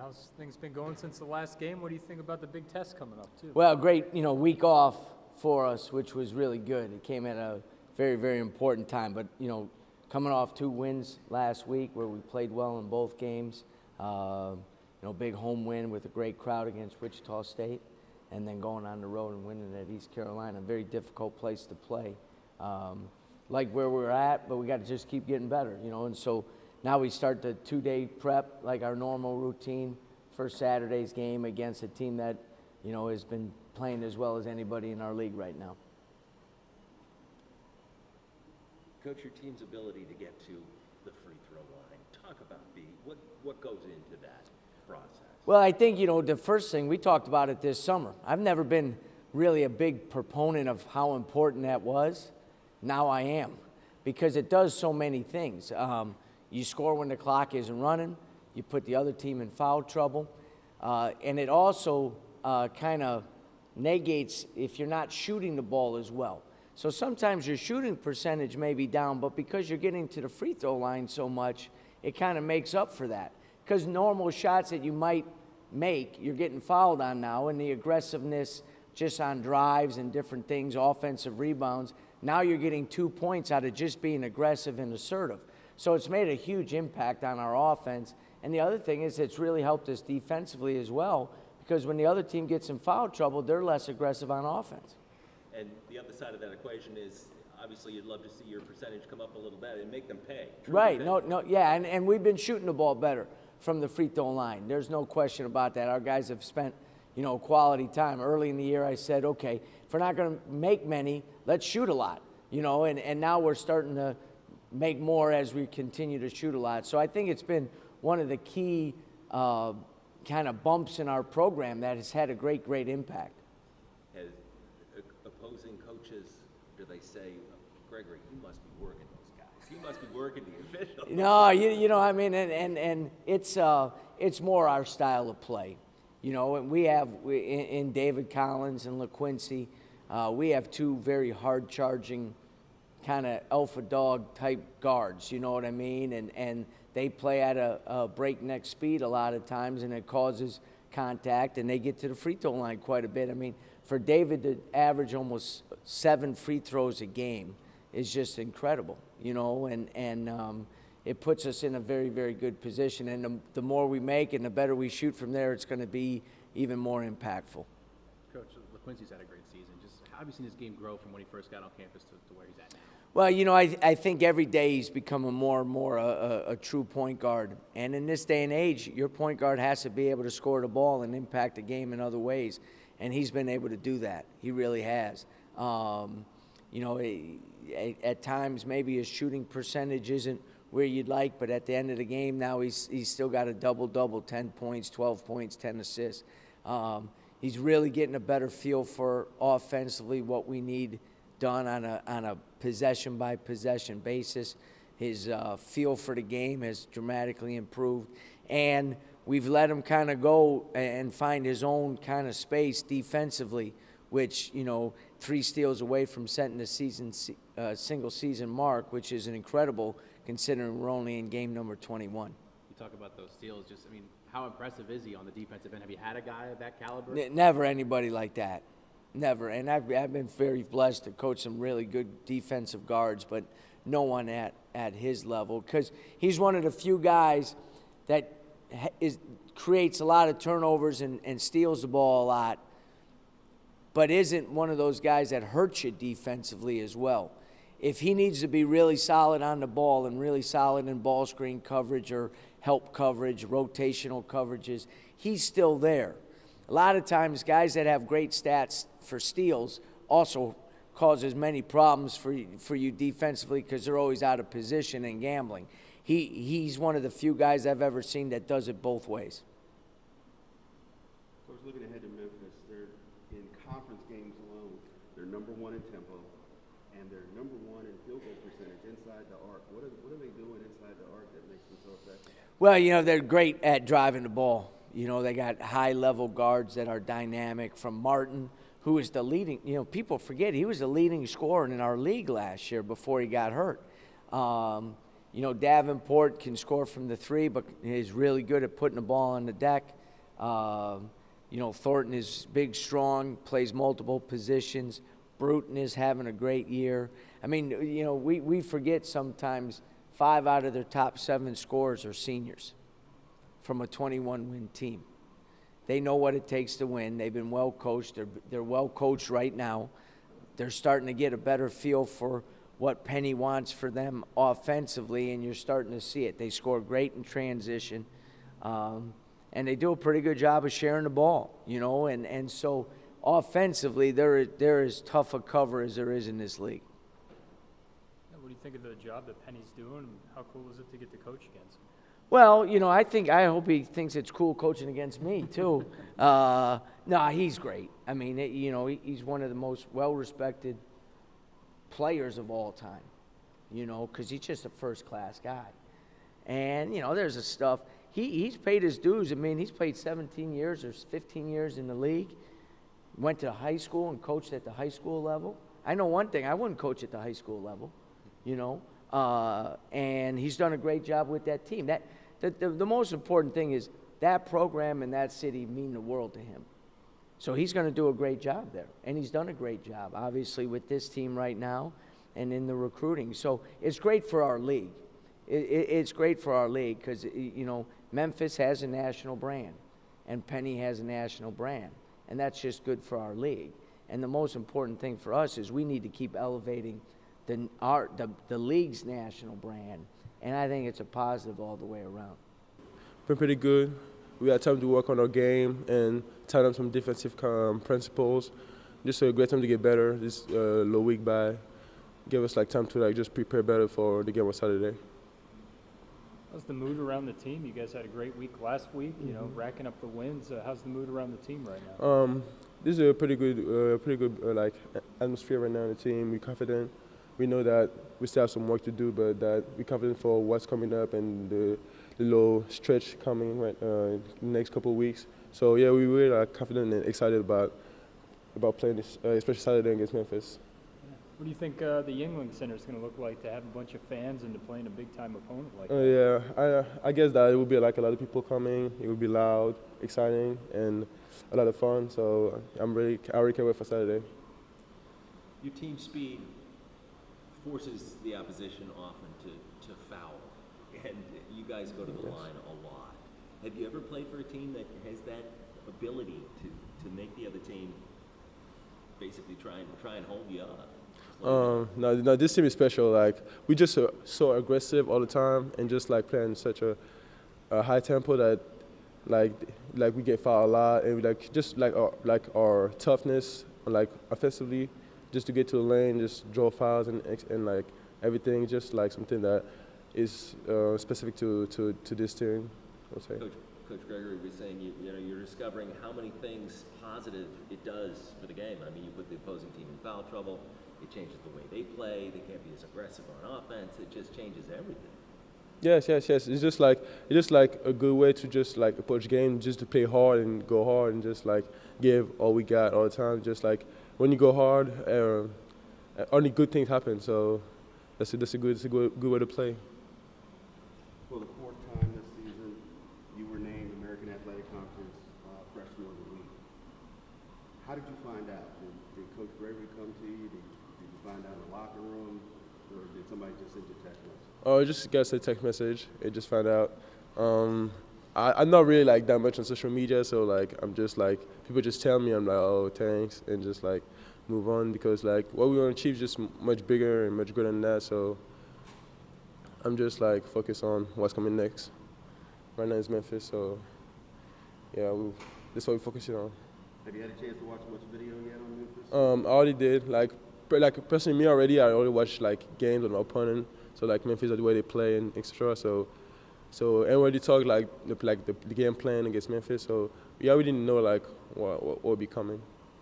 How's things been going since the last game? What do you think about the big test coming up, too? Well, great, week off for us, which was really good. It came at a very, very important time. But, coming off 2 wins last week where we played well in both games, big home win with a great crowd against Wichita State, and then going on the road and winning at East Carolina, a very difficult place to play. Like where we're at, but we got to just keep getting better, and so now we start the 2-day prep like our normal routine for Saturday's game against a team that, has been playing as well as anybody in our league right now. Coach, your team's ability to get to the free throw line. Talk about what goes into that process. Well, I think, the first thing, we talked about it this summer. I've never been really a big proponent of how important that was. Now I am, because it does so many things. You score when the clock isn't running. You put the other team in foul trouble. And it also kind of negates if you're not shooting the ball as well. So sometimes your shooting percentage may be down, but because you're getting to the free throw line so much, it kind of makes up for that. Because normal shots that you might make, you're getting fouled on now, and the aggressiveness just on drives and different things, offensive rebounds, now you're getting 2 points out of just being aggressive and assertive. So it's made a huge impact on our offense. And the other thing is it's really helped us defensively as well, because when the other team gets in foul trouble, they're less aggressive on offense. And the other side of that equation is, obviously, you'd love to see your percentage come up a little bit and make them pay. Right, and we've been shooting the ball better from the free throw line. There's no question about that. Our guys have spent, quality time. Early in the year, I said, okay, if we're not going to make many, let's shoot a lot, and now we're starting to make more as we continue to shoot a lot. So I think it's been one of the key kind of bumps in our program that has had a great, great impact. Has opposing coaches, do they say, Gregory, you must be working those guys. You must be working the officials. No, and it's more our style of play. And we have in David Collins and LaQuincy, we have 2 very hard-charging kind of alpha dog type guards, you know what I mean? And they play at a breakneck speed a lot of times, and it causes contact, and they get to the free throw line quite a bit. I mean, for David to average almost 7 free throws a game is just incredible, and it puts us in a very, very good position. And the more we make and the better we shoot from there, it's going to be even more impactful. Coach, LaQuincy's had a great season. Just how have you seen his game grow from when he first got on campus to where he's at now? Well, I think every day he's becoming more and more a true point guard. And in this day and age, your point guard has to be able to score the ball and impact the game in other ways. And he's been able to do that. He really has. At times maybe his shooting percentage isn't where you'd like, but at the end of the game now he's still got a double-double, 10 points, 12 points, 10 assists. He's really getting a better feel for offensively what we need done on a possession-by-possession basis. His feel for the game has dramatically improved, and we've let him kind of go and find his own kind of space defensively, which, 3 steals away from setting the single-season mark, which is an incredible considering we're only in game number 21. You talk about those steals. How impressive is he on the defensive end? Have you had a guy of that caliber? Never anybody like that. Never. And I've been very blessed to coach some really good defensive guards, but no one at his level, because he's one of the few guys that creates a lot of turnovers and steals the ball a lot, but isn't one of those guys that hurts you defensively as well. If he needs to be really solid on the ball and really solid in ball screen coverage or help coverage, rotational coverages, he's still there. A lot of times guys that have great stats for steals also cause as many problems for you defensively because they're always out of position and gambling. He's one of the few guys I've ever seen that does it both ways. Coach, looking ahead to Memphis, they're in conference games alone. They're number 1 in tempo, and they're number 1 in field goal percentage inside the arc. What are they doing inside the arc that makes them so effective? Well, they're great at driving the ball. They got high-level guards that are dynamic, from Martin, who is the leading, people forget he was the leading scorer in our league last year before he got hurt. You know, Davenport can score from the three, but is really good at putting the ball on the deck. You know, Thornton is big, strong, plays multiple positions. Bruton is having a great year. I mean, you know, we forget sometimes 5 out of their top 7 scorers are seniors from a 21-win team. They know what it takes to win. They've been well coached. They're well coached right now. They're starting to get a better feel for what Penny wants for them offensively, and you're starting to see it. They score great in transition, and they do a pretty good job of sharing the ball, you know, and so offensively, they're as tough a cover as there is in this league. What do you think of the job that Penny's doing? How cool is it to get to coach against him? Well, you know, I hope he thinks it's cool coaching against me, too. No, he's great. I mean, you know, he's one of the most well-respected players of all time, you know, because he's just a first-class guy. And, you know, there's a stuff. He's paid his dues. I mean, he's played 17 years or 15 years in the league. Went to high school and coached at the high school level. I know one thing. I wouldn't coach at the high school level, you know. And he's done a great job with that team. The most important thing is that program and that city mean the world to him. So he's going to do a great job there. And he's done a great job, obviously, with this team right now and in the recruiting. So it's great for our league. It's great for our league because, you know, Memphis has a national brand and Penny has a national brand. And that's just good for our league. And the most important thing for us is we need to keep elevating the league's national brand, and I think it's a positive all the way around. Been pretty good. We had time to work on our game and tighten up some defensive principles. Just a great time to get better. This low week by give us like time to like just prepare better for the game on Saturday. How's the mood around the team? You guys had a great week last week, you know, racking up the wins. How's the mood around the team right now? This is a pretty good like atmosphere right now in the team. We're confident. We know that we still have some work to do, but that we're confident for what's coming up and the little stretch coming right in the next couple of weeks. So yeah, we really are confident and excited about playing this, especially Saturday against Memphis. What do you think the Yingling Center is going to look like to have a bunch of fans and to playing a big-time opponent like that? Yeah, I guess that it will be like a lot of people coming. It will be loud, exciting, and a lot of fun. So I really can't wait for Saturday. Your team speed forces the opposition often to foul, and you guys go to the line a lot. Have you ever played for a team that has that ability to make the other team basically try and hold you up? No, this team is special. Like we just so aggressive all the time, and just like playing such a high tempo that like we get fouled a lot, and we our toughness, like offensively, just to get to the lane, just draw fouls and like everything, just like something that is specific to this team, I would say. Coach Gregory was saying, you know, you're discovering how many things positive it does for the game. I mean, you put the opposing team in foul trouble. It changes the way they play. They can't be as aggressive on offense. It just changes everything. Yes. It's just like a good way to just like approach game, just to play hard and go hard and just like give all we got all the time. Just like when you go hard, only good things happen. So that's a good way to play. For the 4th time this season, you were named American Athletic Conference Freshman of the Week. How did you find out? Did Coach Gregory come to you? Did you find out in the locker room, or did somebody just send you a text message? Oh, I just got a text message. I just found out. I'm not really like that much on social media, so like I'm just like people just tell me, I'm like, oh, thanks, and just like move on, because like what we want to achieve is just much bigger and much greater than that. So I'm just like focused on what's coming next. Right now it's Memphis, so yeah, that's what we're focusing on. Have you had a chance to watch much video yet on Memphis? I already did. Like personally, me already, I already watched like games with my opponent. So like Memphis, the way they play and etc. So and already talked like the game plan against Memphis. So we already know like what will be coming.